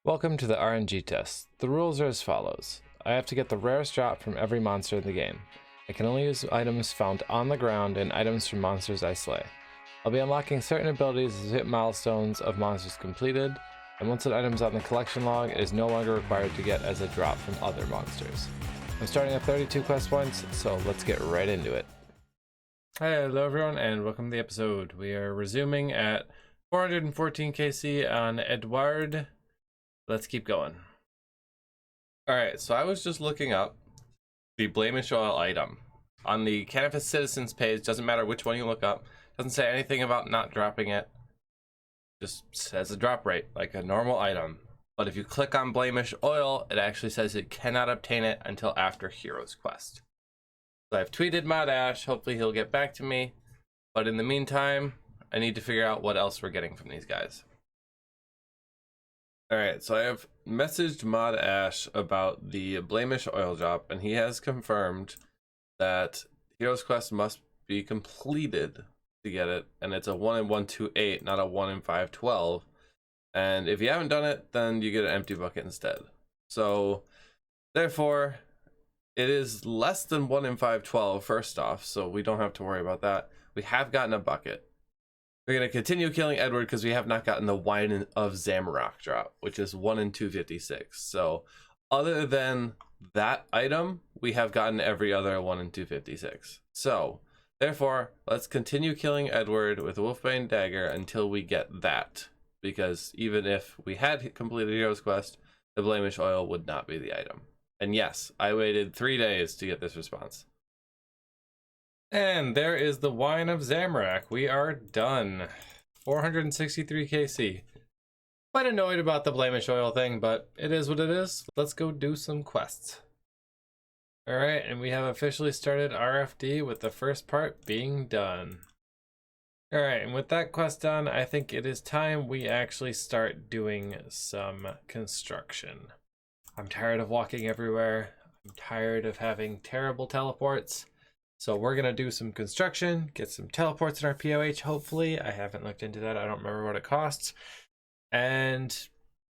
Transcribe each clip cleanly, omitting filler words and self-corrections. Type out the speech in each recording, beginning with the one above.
Welcome to the RNG test. The rules are as follows. I have to get the rarest drop from every monster in the game. I can only use items found on the ground and items from monsters I slay. I'll be unlocking certain abilities as hit milestones of monsters completed, and once an item's on the collection log, it is no longer required to get as a drop from other monsters. I'm starting at 32 quest points, so let's get right into it. Hello everyone and welcome to the episode. We are resuming at 414 KC on Edward. Let's keep going. Alright, so I was just looking up the blemish oil item. On the Canvas Citizens page, doesn't matter which one you look up, doesn't say anything about not dropping it. Just says a drop rate, like a normal item. But if you click on blemish oil, it actually says it cannot obtain it until after Hero's Quest. So I've tweeted Mod Ash, hopefully he'll get back to me. But in the meantime, I need to figure out what else we're getting from these guys. Alright, so I have messaged Mod Ash about the blemish oil drop, and he has confirmed that Hero's Quest must be completed to get it, and it's a 1 in 128, not a 1 in 512. And if you haven't done it, then you get an empty bucket instead. So, therefore, it is less than 1 in 512 first off, so we don't have to worry about that. We have gotten a bucket. We're going to continue killing Edward because we have not gotten the Wine of Zamorak drop, which is 1 in 256. So other than that item, we have gotten every other 1 in 256. So therefore, let's continue killing Edward with Wolfbane Dagger until we get that. Because even if we had completed Hero's Quest, the blemish oil would not be the item. And yes, I waited 3 days to get this response. And there is the Wine of Zamorak. We are done. 463 KC. Quite annoyed about the blemish oil thing, but it is what it is. Let's go do some quests. Alright, and we have officially started RFD with the first part being done. Alright, and with that quest done, I think it is time we actually start doing some construction. I'm tired of walking everywhere. I'm tired of having terrible teleports. So we're going to do some construction, get some teleports in our POH, hopefully. I haven't looked into that. I don't remember what it costs. And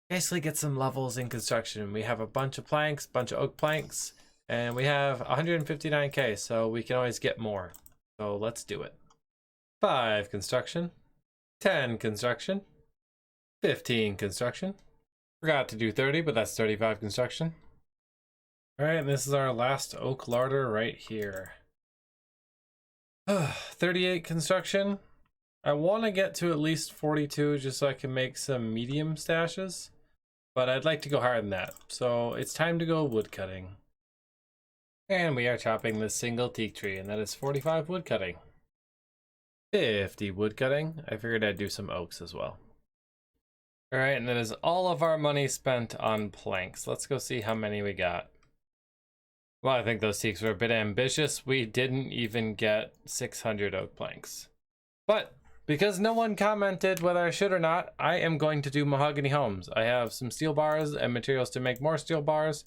basically get some levels in construction. We have a bunch of planks, bunch of oak planks, and we have 159k, so we can always get more. So let's do it. 5 construction, 10 construction, 15 construction. Forgot to do 30, but that's 35 construction. All right, and this is our last oak larder right here. 38 construction. I want to get to at least 42 just so I can make some medium stashes, but I'd like to go higher than that. So it's time to go wood cutting. And we are chopping this single teak tree, and that is 45 wood cutting. 50 wood cutting. I figured I'd do some oaks as well. All right, and that is all of our money spent on planks. Let's go see how many we got. Well, I think those teaks were a bit ambitious. We didn't even get 600 oak planks. But because no one commented whether I should or not, I am going to do mahogany homes. I have some steel bars and materials to make more steel bars.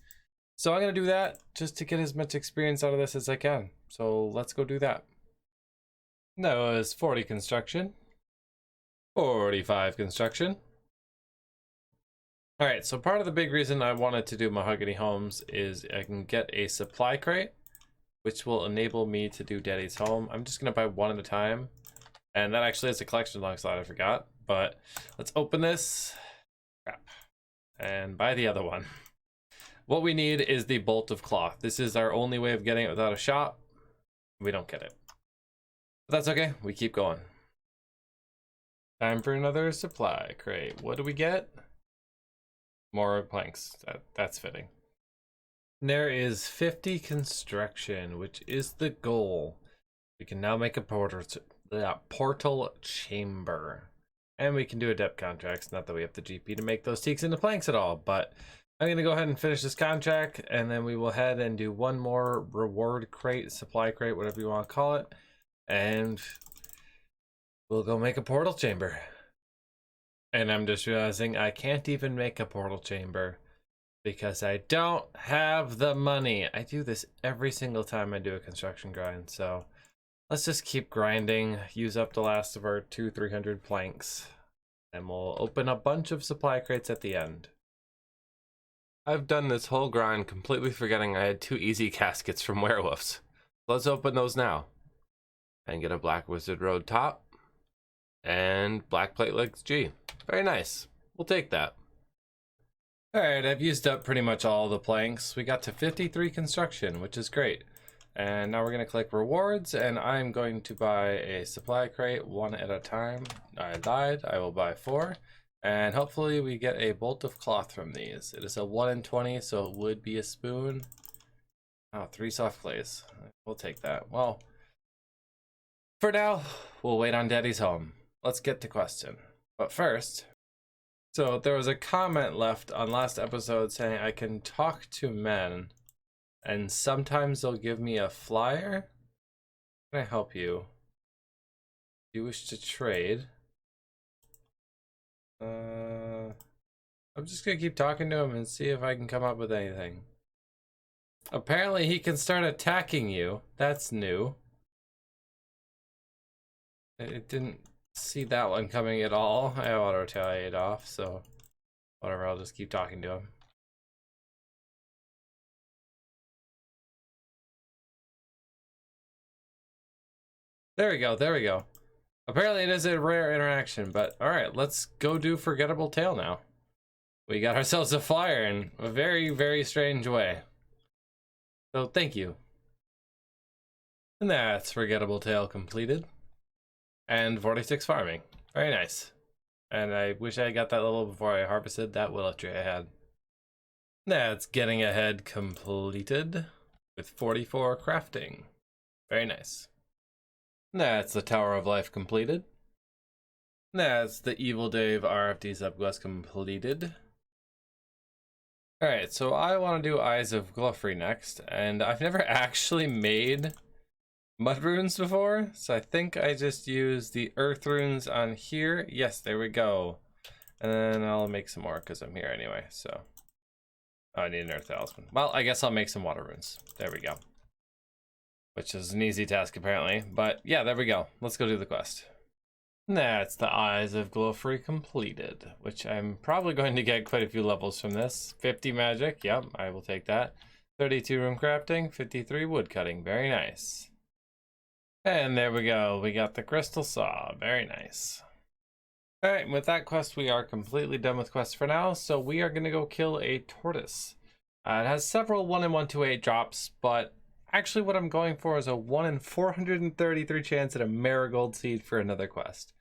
So I'm going to do that just to get as much experience out of this as I can. So let's go do that. That was 40 construction. 45 construction. All right, so part of the big reason I wanted to do mahogany homes is I can get a supply crate, which will enable me to do Daddy's home. I'm just gonna buy one at a time, and that actually is a collection log slot, I forgot. But let's open this, crap, and buy the other one. What we need is the bolt of cloth. This is our only way of getting it without a shop. We don't get it, but that's okay. We keep going. Time for another supply crate. What do we get? More planks. That's fitting. There is 50 construction, which is the goal. We can now make a portal chamber. And we can do adept contracts. Not that we have the GP to make those teaks into planks at all, but I'm going to go ahead and finish this contract, and then we will head and do one more reward crate, supply crate, whatever you want to call it. And we'll go make a portal chamber. And I'm just realizing I can't even make a portal chamber because I don't have the money. I do this every single time I do a construction grind. So let's just keep grinding, use up the last of our 300 planks, and we'll open a bunch of supply crates at the end. I've done this whole grind completely forgetting I had 2 easy caskets from werewolves. Let's open those now. And get a Black Wizard Road top. And Black Plate Legs G. Very nice. We'll take that. Alright, I've used up pretty much all the planks. We got to 53 construction, which is great. And now we're going to click rewards, and I'm going to buy a supply crate 1 at a time. I lied, I will buy 4. And hopefully we get a bolt of cloth from these. It is a 1 in 20, so it would be a spoon. Oh, 3 soft clays. We'll take that. Well, for now, we'll wait on Daddy's home. Let's get to question. But first, so there was a comment left on last episode saying I can talk to men and sometimes they'll give me a flyer. Can I help you? Do you wish to trade? I'm just gonna keep talking to him and see if I can come up with anything. Apparently he can start attacking you. That's new. It didn't see that one coming at all. I auto retaliate off, so whatever, I'll just keep talking to him. There we go, there we go. Apparently it is a rare interaction, but alright, let's go do Forgettable Tale now. We got ourselves a flyer in a very, very strange way. So thank you. And that's Forgettable Tale completed. And 46 farming. Very nice. And I wish I got that level before I harvested that willow tree I had. That's Getting Ahead completed with 44 crafting. Very nice. That's the Tower of Life completed. That's the Evil Dave RFD subquest completed. Alright, so I want to do Eyes of Gloffrey next, and I've never actually made mud runes before, so I think I just use the earth runes on here. Yes, there we go. And then I'll make some more because I'm here anyway, so. Oh, I need an earth talisman. Well, I guess I'll make some water runes. There we go. Which is an easy task apparently, but yeah, there we go. Let's go do the quest. That's the Eyes of Gloffrey completed, which I'm probably going to get quite a few levels from this. 50 magic, yep, I will take that. 32 room crafting, 53 wood cutting, very nice. And there we go, we got the crystal saw, very nice. Alright, with that quest we are completely done with quests for now, so we are going to go kill a tortoise. It has several 1 in 128 drops, but actually what I'm going for is a 1 in 433 chance at a marigold seed for another quest.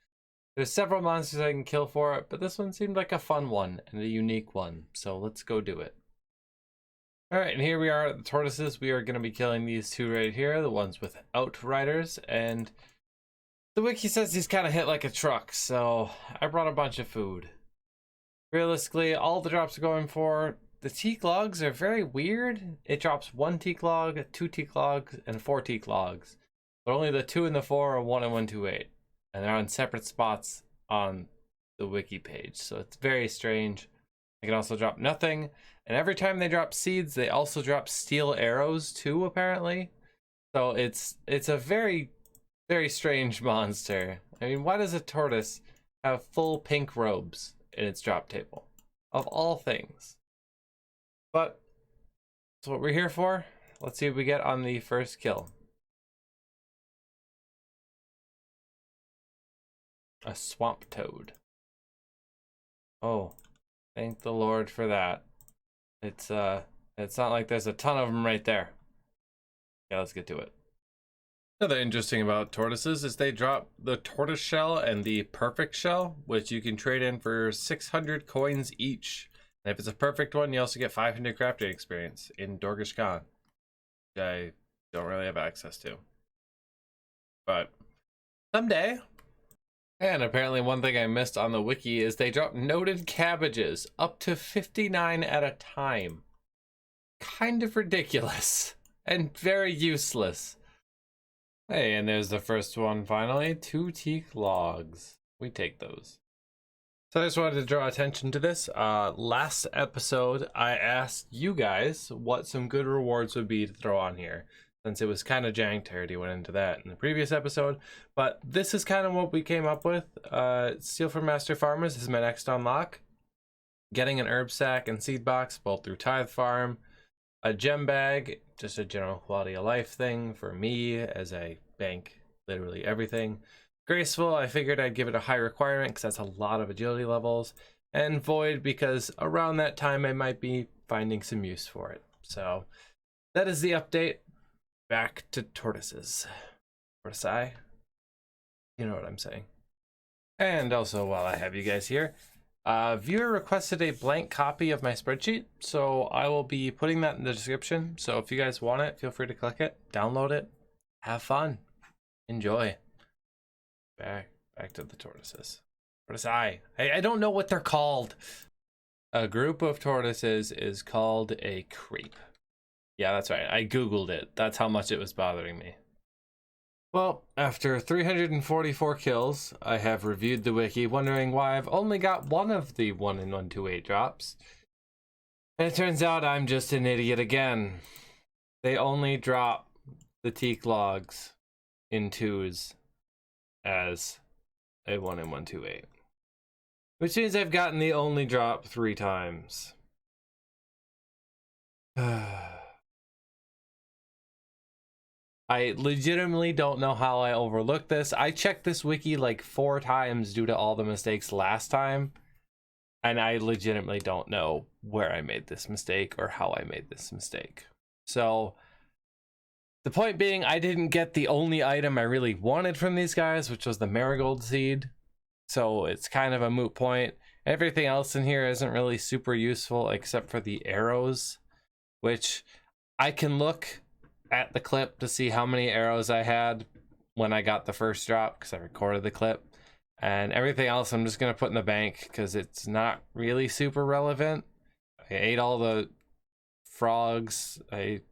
There's several monsters I can kill for it, but this one seemed like a fun one and a unique one, so let's go do it. Alright, and here we are at the tortoises. We are going to be killing these 2 right here, the ones with outriders, and the wiki says he's kind of hit like a truck, so I brought a bunch of food. Realistically, all the drops are going for the teak logs are very weird. It drops 1 teak log, 2 teak logs, and 4 teak logs, but only the 2 and the 4 are 1 in 128. And they're on separate spots on the wiki page, so it's very strange. They can also drop nothing, and every time they drop seeds they also drop steel arrows too, apparently. So it's a very, very strange monster. I mean, why does a tortoise have full pink robes in its drop table of all things? But that's what we're here for. Let's see what we get on the first kill. A swamp toad. Oh, thank the Lord for that. It's not like there's a ton of them right there. Yeah, let's get to it. Another interesting about tortoises is they drop the tortoise shell and the perfect shell, which you can trade in for 600 coins each. And if it's a perfect one, you also get 500 crafting experience in Dorgish Khan, which I don't really have access to. But someday. And apparently one thing I missed on the wiki is they drop noted cabbages up to 59 at a time. Kind of ridiculous and very useless. Hey, and there's the first one finally. 2 teak logs. We take those. So I just wanted to draw attention to this. Last episode, I asked you guys what some good rewards would be to throw on here, since it was kind of janked. I already went into that in the previous episode, but this is kind of what we came up with. Steal from Master Farmers is my next unlock. getting an herb sack and seed box both through Tithe Farm, a gem bag, just a general quality of life thing for me as I bank literally everything. Graceful, I figured I'd give it a high requirement because that's a lot of agility levels, and Void because around that time I might be finding some use for it. So that is the update. Back to Tortoises. Tortoise, you know what I'm saying. And also, while I have you guys here, viewer requested a blank copy of my spreadsheet, so I will be putting that in the description. So if you guys want it, feel free to click it, download it, have fun, enjoy. Back to the tortoises. Tortoise, I don't know what they're called. A group of tortoises is called a creep. Yeah, that's right. I googled it. That's how much it was bothering me. Well, after 344 kills, I have reviewed the wiki, wondering why I've only got one of the 1 in 128 drops. And it turns out I'm just an idiot again. They only drop the teak logs in 2s as a 1 in 128. Which means I've gotten the only drop 3 times. I legitimately don't know how I overlooked this. I checked this wiki like 4 times due to all the mistakes last time. And I legitimately don't know where I made this mistake or how I made this mistake. So the point being, I didn't get the only item I really wanted from these guys, which was the marigold seed. So it's kind of a moot point. Everything else in here isn't really super useful except for the arrows, which I can look at the clip to see how many arrows I had when I got the first drop because I recorded the clip, and everything else I'm just gonna put in the bank because it's not really super relevant. I ate all the frogs. I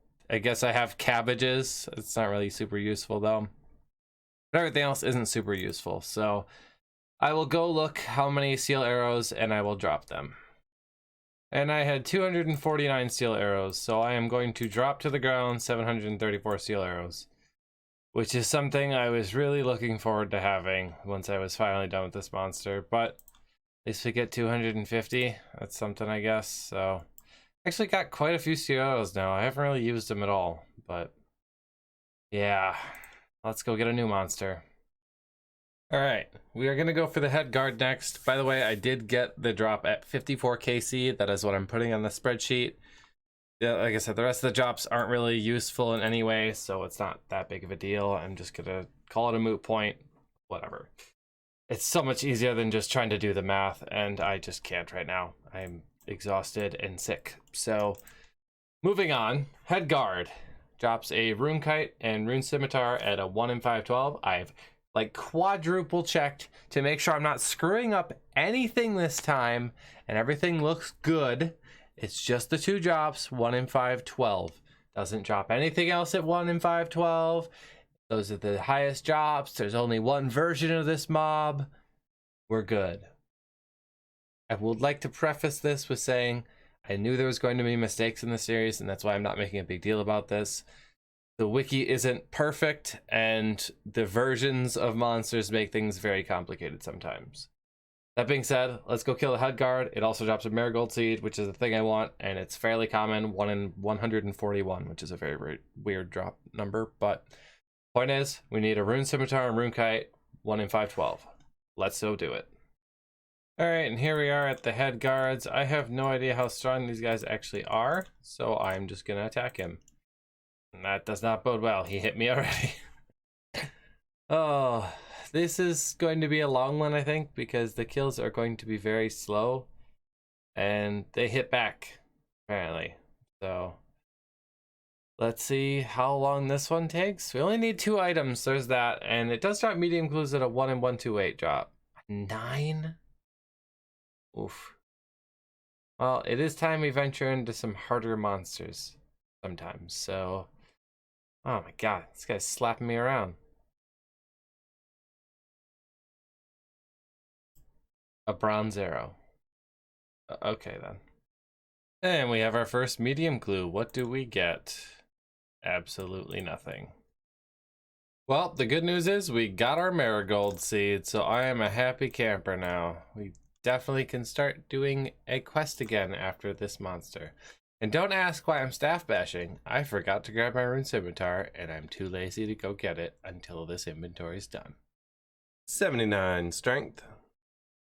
guess I have cabbages. It's not really super useful though, but everything else isn't super useful, so I will go look how many steel arrows and I will drop them. And I had 249 steel arrows, so I am going to drop to the ground 734 steel arrows, which is something I was really looking forward to having once I was finally done with this monster. But at least we get 250. That's something, I guess. So actually got quite a few steel arrows now. I haven't really used them at all, but yeah, let's go get a new monster. All right, we are going to go for the head guard next. By the way, I did get the drop at 54 KC. That is what I'm putting on the spreadsheet. Yeah, like I said, the rest of the drops aren't really useful in any way, so it's not that big of a deal. I'm just going to call it a moot point. Whatever. It's so much easier than just trying to do the math, and I just can't right now. I'm exhausted and sick. So, moving on. Head guard drops a rune kite and rune scimitar at a 1 in 512. I've like quadruple checked to make sure I'm not screwing up anything this time, and everything looks good. It's just the 2 drops, 1 in 512. Doesn't drop anything else at 1 in 512. Those are the highest drops. There's only 1 version of this mob. We're good. I would like to preface this with saying I knew there was going to be mistakes in the series, and that's why I'm not making a big deal about this. The wiki isn't perfect, and the versions of monsters make things very complicated sometimes. That being said, let's go kill the head guard. It also drops a marigold seed, which is the thing I want, and it's fairly common, 1 in 141, which is a very, very weird drop number. But point is, we need a rune scimitar and rune kite, 1 in 512. Let's go do it. All right, and here we are at the head guards. I have no idea how strong these guys actually are, so I'm just gonna attack him. And that does not bode well. He hit me already. Oh, this is going to be a long one, I think, because the kills are going to be very slow. And they hit back, apparently. So, let's see how long this one takes. We only need 2 items. There's that. And it does drop medium clues at a 1 in 128 drop. 9? Oof. Well, it is time we venture into some harder monsters sometimes, so... Oh my god, this guy's slapping me around. A bronze arrow. Okay then. And we have our first medium clue. What do we get? Absolutely nothing. Well, the good news is we got our marigold seed, so I am a happy camper now. We definitely can start doing a quest again after this monster. And don't ask why I'm staff bashing. I forgot to grab my rune scimitar, and I'm too lazy to go get it until this inventory's done. 79 strength.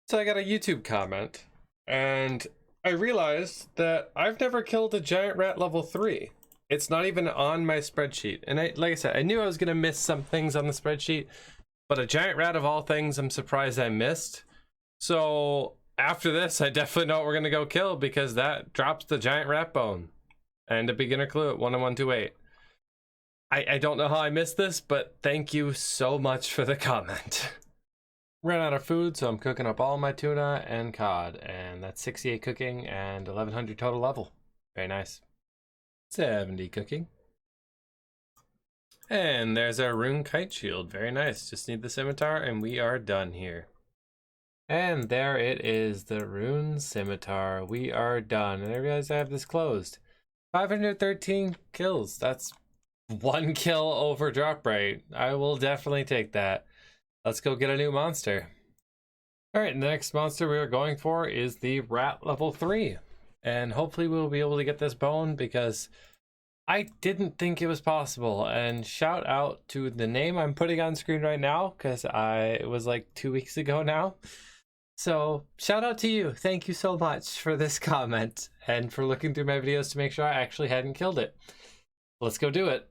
So I got a YouTube comment, and I realized that I've never killed a giant rat level 3. It's not even on my spreadsheet. And like I said, I knew I was gonna miss some things on the spreadsheet, but a giant rat of all things, I'm surprised I missed. So after this, I definitely know what we're gonna go kill, because that drops the giant rat bone and a beginner clue at 1 and 128. I don't know how I missed this, but thank you so much for the comment. Ran out of food, so I'm cooking up all my tuna and cod, and that's 68 cooking and 1100 total level. Very nice. 70 cooking. And there's our rune kite shield. Very nice. Just need the scimitar and we are done here. And there it is, the rune scimitar. We are done. And I realize I have this closed. 513 kills. That's 1 kill over drop rate. I will definitely take that. Let's go get a new monster. Alright, the next monster we are going for is the rat level 3. And hopefully we'll be able to get this bone, because I didn't think it was possible. And shout out to the name I'm putting on screen right now, because it was like 2 weeks ago now. So shout out to you. Thank you so much for this comment and for looking through my videos to make sure I actually hadn't killed it. Let's go do it.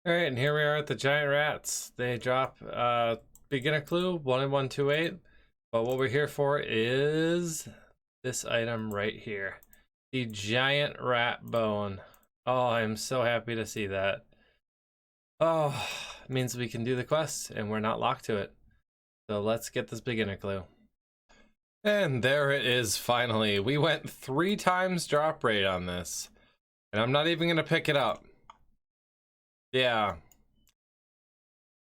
All right, and here we are at the giant rats. They drop beginner clue 1 and 128, but what we're here for is this item right here, the giant rat bone. Oh, I'm so happy to see that. Oh, it means we can do the quest and we're not locked to it. So let's get this beginner clue. And there it is, finally. We went 3 times drop rate on this, and I'm not even gonna pick it up. Yeah.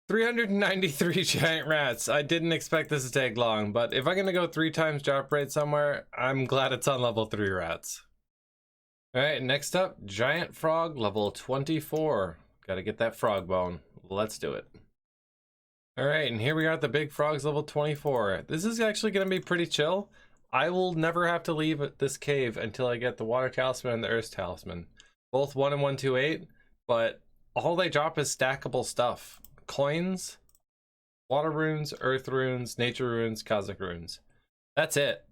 393 giant rats. I didn't expect this to take long, but if I'm gonna go 3 times drop rate somewhere, I'm glad it's on level 3 rats. All right, next up, giant frog level 24. Gotta get that frog bone. Let's do it. All right, and here we are at the big frogs level 24. This is actually gonna be pretty chill. I will never have to leave this cave until I get the water talisman and the earth talisman. Both 1 and 128, but all they drop is stackable stuff. Coins, water runes, earth runes, nature runes, cosmic runes. That's it.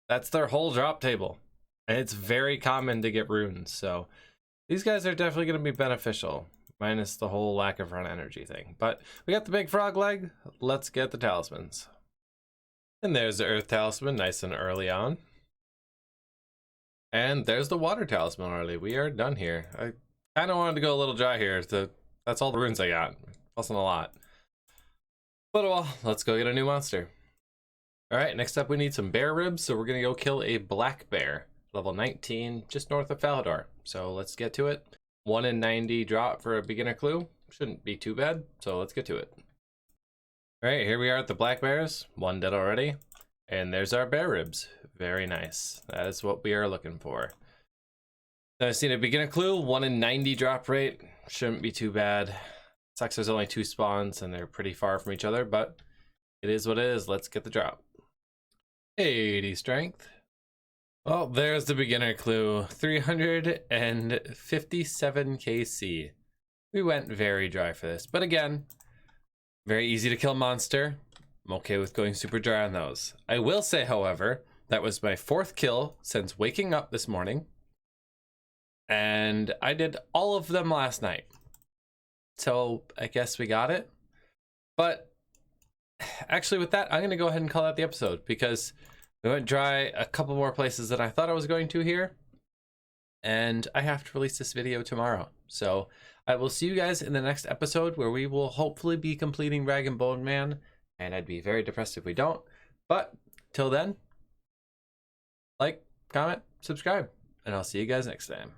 That's their whole drop table. And it's very common to get runes, so these guys are definitely going to be beneficial, minus the whole lack of run energy thing. But we got the big frog leg. Let's get the talismans. And there's the earth talisman, nice and early on. And there's the water talisman early. We are done here. I kind of wanted to go a little dry here. That's all the runes I got. Wasn't a lot. But well, let's go get a new monster. All right, next up we need some bear ribs, so we're going to go kill a black bear. Level 19, just north of Falador. So let's get to it. 1 in 90 drop for a beginner clue. Shouldn't be too bad, so let's get to it. All right, here we are at the black bears. 1 dead already. And there's our bear ribs. Very nice. That is what we are looking for. Then I've seen a beginner clue. 1 in 90 drop rate. Shouldn't be too bad. Sucks there's only 2 spawns and they're pretty far from each other, but it is what it is. Let's get the drop. 80 strength. Well, there's the beginner clue. 357 KC. We went very dry for this, but again, very easy to kill monster. I'm okay with going super dry on those. I will say, however, that was my 4th kill since waking up this morning, and I did all of them last night. So I guess we got it. But actually with that, I'm going to go ahead and call out the episode, because we went dry a couple more places than I thought I was going to here. And I have to release this video tomorrow. So I will see you guys in the next episode, where we will hopefully be completing Rag and Bone Man. And I'd be very depressed if we don't. But till then, like, comment, subscribe, and I'll see you guys next time.